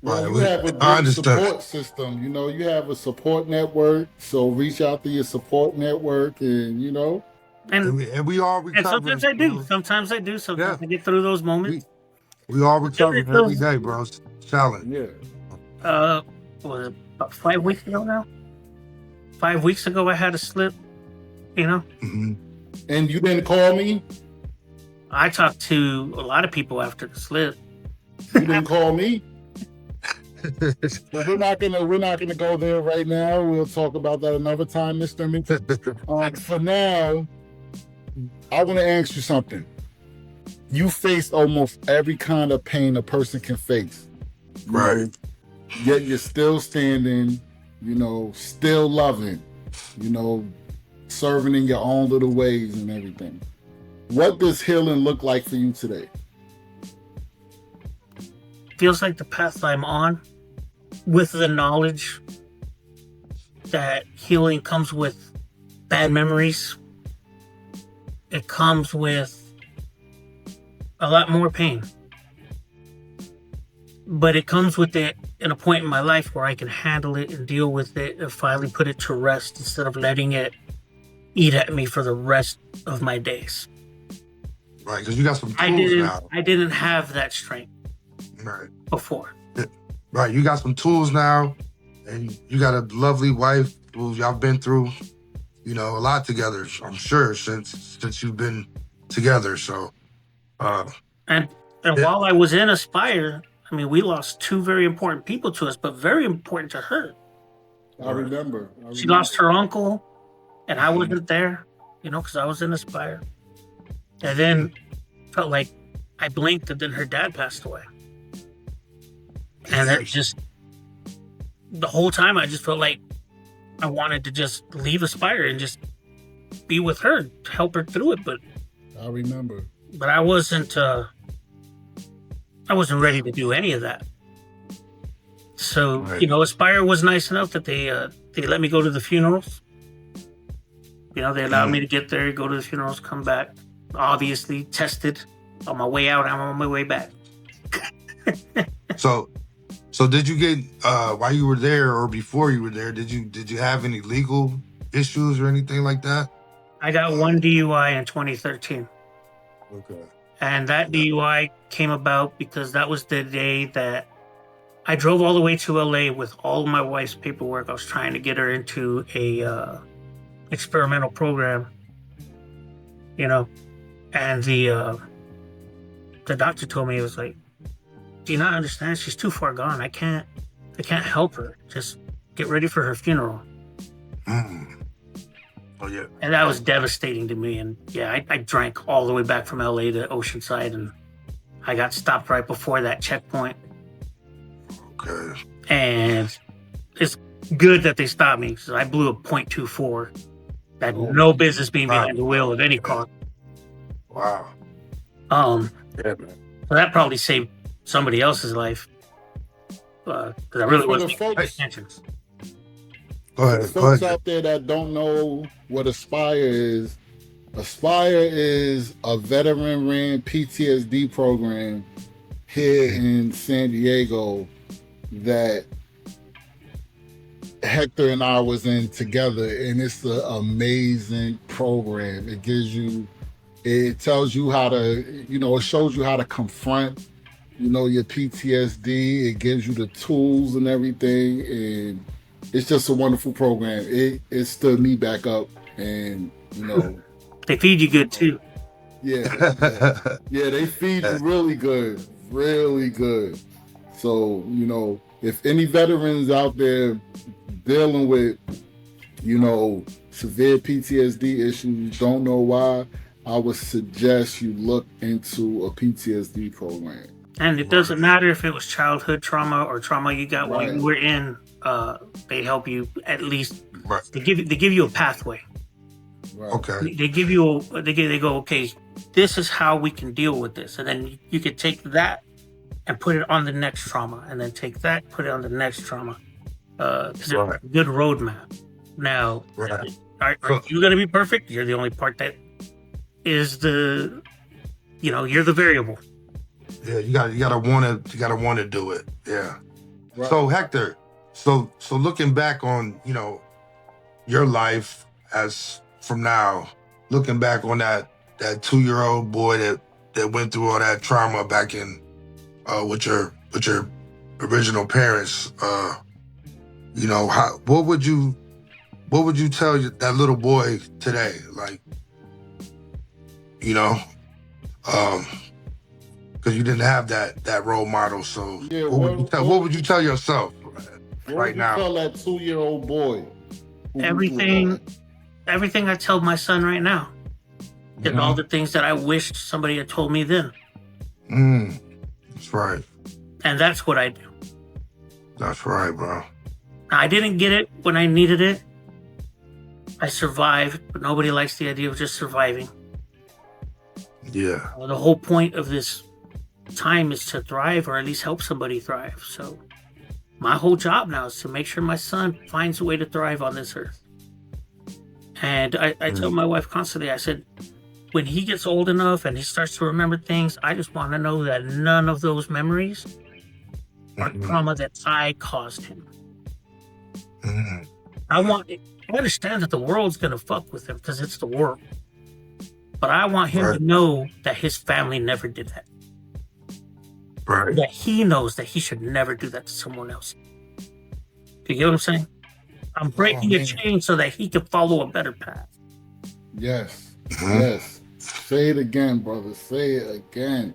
Well, you have a good support system, you know, you have a support network, so reach out to your support network and, you know. And we all recover. And sometimes I do. Sometimes I do. Sometimes I get through those moments. We all recover every day, bro. It's a challenge. Yeah. Was it about 5 weeks ago now? 5 weeks ago I had a slip, you know? Mm-hmm. And you didn't call me? I talked to a lot of people after the slip. You didn't call me? Well, we're not gonna go there right now. We'll talk about that another time, Mr. Mitchell. For now, I want to ask you something. You face almost every kind of pain a person can face. Right. Yet you're still standing, you know, still loving, you know, serving in your own little ways and everything. What does healing look like for you today? Feels like the path I'm on, with the knowledge that healing comes with bad memories. It comes with a lot more pain. But it comes with it in a point in my life where I can handle it and deal with it and finally put it to rest instead of letting it eat at me for the rest of my days. Right, because you got some tools now. I didn't have that strength before. Right, you got some tools now, and you got a lovely wife who y'all been through, you know, a lot together, I'm sure, since you've been together. So, and while I was in Aspire, I mean, we lost two very important people to us, but very important to her. I remember. She lost her uncle, and I wasn't there, you know, because I was in Aspire. And then felt like I blinked, and then her dad passed away. And that just, the whole time I just felt like I wanted to just leave Aspire and just be with her, to help her through it. But I remember. But I wasn't ready to do any of that. So, you know, Aspire was nice enough that they let me go to the funerals. You know, they allowed me to get there, go to the funerals, come back. Obviously tested on my way out, I'm on my way back. So did you get while you were there or before you were there? Did you have any legal issues or anything like that? I got one DUI in 2013. Okay. And that DUI came about because that was the day that I drove all the way to LA with all of my wife's paperwork. I was trying to get her into a experimental program, you know, and the doctor told me, it was like, do you not understand? She's too far gone. I can't help her. Just get ready for her funeral. Oh yeah. And that was devastating to me. And yeah, I drank all the way back from LA to Oceanside, and I got stopped right before that checkpoint. Okay. And it's good that they stopped me, because I blew a .24. That had no business being behind the wheel of any car. Wow. Yeah, man. So that probably saved somebody else's life. Because I really wasn't paying attention. Go ahead. For the folks out there that don't know what Aspire is a veteran-ran PTSD program here in San Diego that Hector and I was in together, and it's an amazing program. It tells you how to, it shows you how to confront, your PTSD. It gives you the tools and everything, and it's just a wonderful program. It stood me back up, and They feed you good too. Yeah, they feed you really good, really good. So, if any veterans out there dealing with, severe PTSD issues, don't know why, I would suggest you look into a PTSD program. And it doesn't matter if it was childhood trauma or trauma you got while you were in. They help you at least. Right. They give you a pathway. Right. Okay. They go, okay, this is how we can deal with this, and then you could take that and put it on the next trauma, and then take that, put it on the next trauma. Because it's a good roadmap. Now, are you going to be perfect? You're the only part that is you're the variable. Yeah, you gotta want to do it. Yeah. Right. So Hector, so looking back on your life as from now, looking back on that 2-year-old boy that went through all that trauma back in with your original parents, what would you tell that little boy today? Like, because you didn't have that role model. So Yeah, what would you tell yourself right now? What would you tell that 2-year-old boy? Everything I tell my son right now. And all the things that I wished somebody had told me then. That's right. And that's what I do. That's right, bro. I didn't get it when I needed it. I survived, but nobody likes the idea of just surviving. Yeah. The whole point of this time is to thrive, or at least help somebody thrive. So my whole job now is to make sure my son finds a way to thrive on this earth. And I tell my wife constantly, I said, when he gets old enough and he starts to remember things, I just want to know that none of those memories are trauma that I caused him. I understand that the world's going to fuck with him because it's the world. But I want him to know that his family never did that. Right. That he knows that he should never do that to someone else. Do you get what I'm saying? I'm breaking a chain so that he can follow a better path. Yes. Yes. Say it again, brother. Say it again.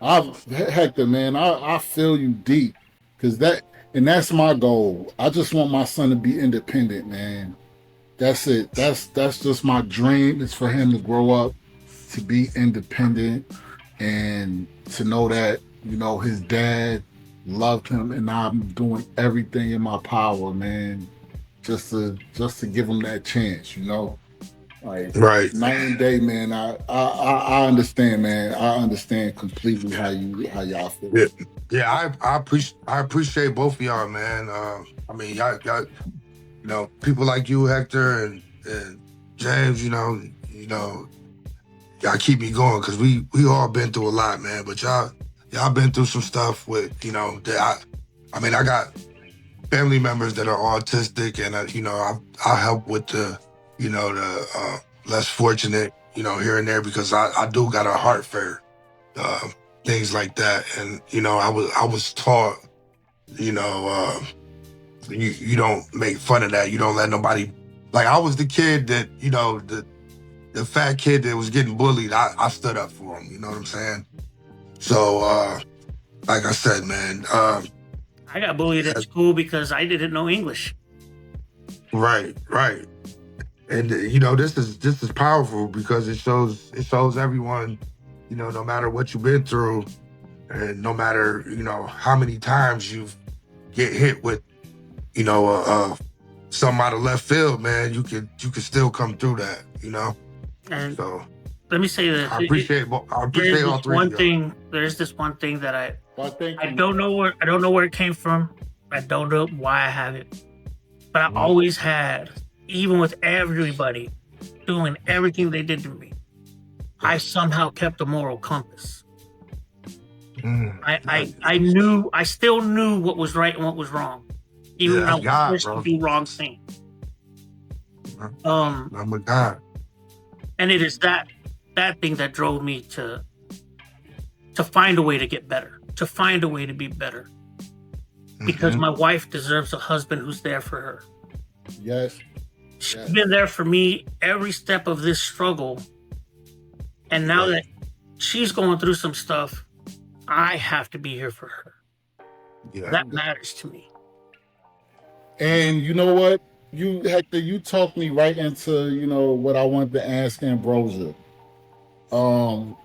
Hector, man, I feel you deep. Because that's my goal. I just want my son to be independent, man. That's it. That's just my dream. It's for him to grow up to be independent and to know that, his dad loved him, and I'm doing everything in my power, man, just to give him that chance, Like night and day, man. I understand, man. I understand completely how y'all feel. Yeah, I appreciate both of y'all, man. I mean, y'all people like you, Hector, and James, y'all keep me going, because we all been through a lot, man. But y'all yeah, I've been through some stuff with, you know, that I mean, I got family members that are autistic, and I help with the, you know, the less fortunate, you know, here and there, because I do got a heart for things like that, and you know, I was taught, you know, you don't make fun of that, you don't let nobody. Like, I was the kid that, you know, the fat kid that was getting bullied. I stood up for him. You know what I'm saying? So, like I said, man. I got bullied at school because I didn't know English. Right. And you know, this is powerful because it shows everyone, you know, no matter what you've been through, and no matter, you know, how many times you get hit with, you know, something out of left field, man, you can still come through that, you know. And so let me say that I appreciate all three of y'all. There's this one thing that I don't know where it came from. I don't know why I have it, but I always had, even with everybody doing everything they did to me, I somehow kept a moral compass. I still knew what was right and what was wrong, even when I was forced to do wrong things. I'm with God. And it is that thing that drove me to find a way to get better, to find a way to be better. Because my wife deserves a husband who's there for her. Yes. She's been there for me every step of this struggle. And now that she's going through some stuff, I have to be here for her. Yeah. That matters to me. And you know what? Hector, you talked me right into, you know, what I wanted to ask Ambrosia.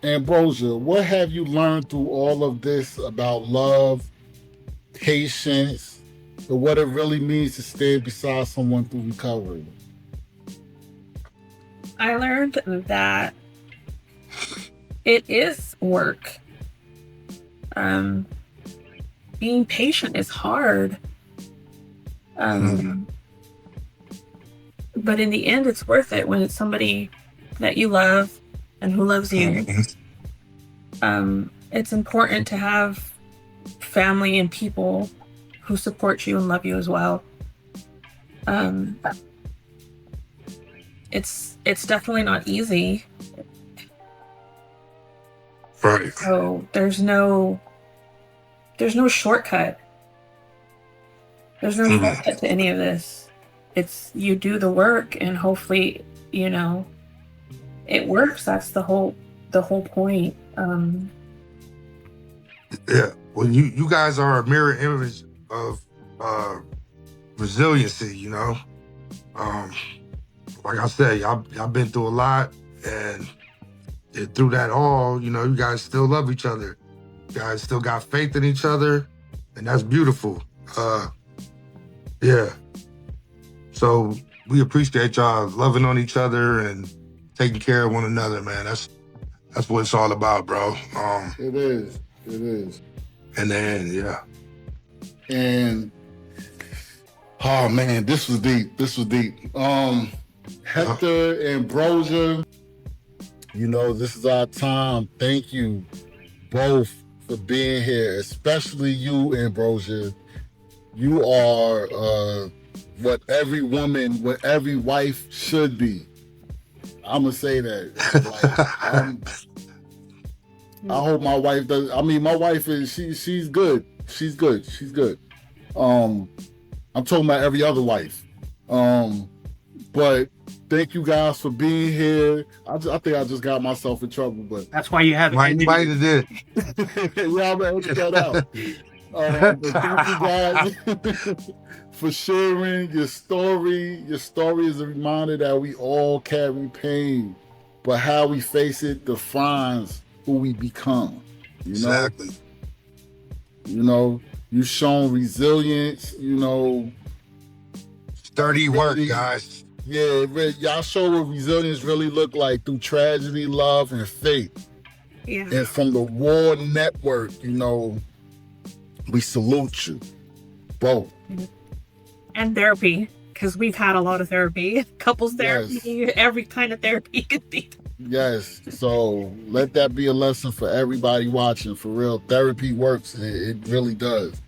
Ambrosia, what have you learned through all of this about love, patience, and what it really means to stay beside someone through recovery? I learned that it is work. Being patient is hard. But in the end, it's worth it when it's somebody that you love and who loves you. It's important to have family and people who support you and love you as well. It's definitely not easy. Right. So there's no shortcut. There's no shortcut to any of this. It's you do the work and hopefully, you know, it works. That's the whole point. Yeah. Well, you guys are a mirror image of resiliency, you know. Like I said, y'all been through a lot, and through that all, you know, you guys still love each other. You guys still got faith in each other, and that's beautiful. Yeah. So we appreciate y'all loving on each other and taking care of one another, man. That's what it's all about, bro. It is. And then, yeah. And oh man, this was deep. Hector, Ambrosia, you know, this is our time. Thank you both for being here, especially you, Ambrosia. You are what every woman, what every wife should be. I'm gonna say that. I hope my wife does. I mean, my wife is she's good. She's good. I'm talking about every other wife. But thank you guys for being here. I think I just got myself in trouble, but that's why you have it. Why anybody did? Yeah, I'm gonna edit that out. But thank you guys for sharing your story. Your story is a reminder that we all carry pain, but how we face it defines who we become. You know? Exactly. You know, you've shown resilience, you know. Sturdy work, guys. Yeah, y'all show what resilience really look like through tragedy, love, and faith. Yeah. And from the W.A.R network, you know, we salute you both. And therapy, because we've had a lot of therapy, couples therapy, every kind of therapy you could think. Yes. So let that be a lesson for everybody watching. For real, therapy works. It really does.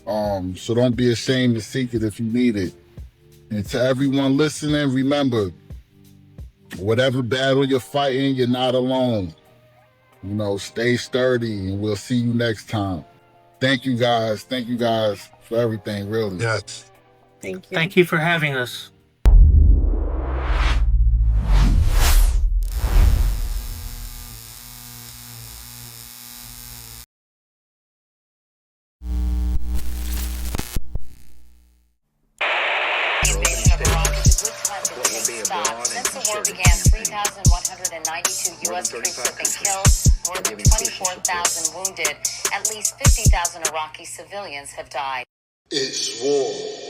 So don't be ashamed to seek it if you need it. And to everyone listening, remember, whatever battle you're fighting, you're not alone. You know, stay sturdy, and we'll see you next time. Thank you guys. Thank you guys for everything, really. Yes. Thank you. Thank you for having us. The invasion of Iraq is a good time to take stock. Since the war began, 3,192 U.S. troops have been killed, more than 24,000 wounded. At least 50,000 Iraqi civilians have died. It's war.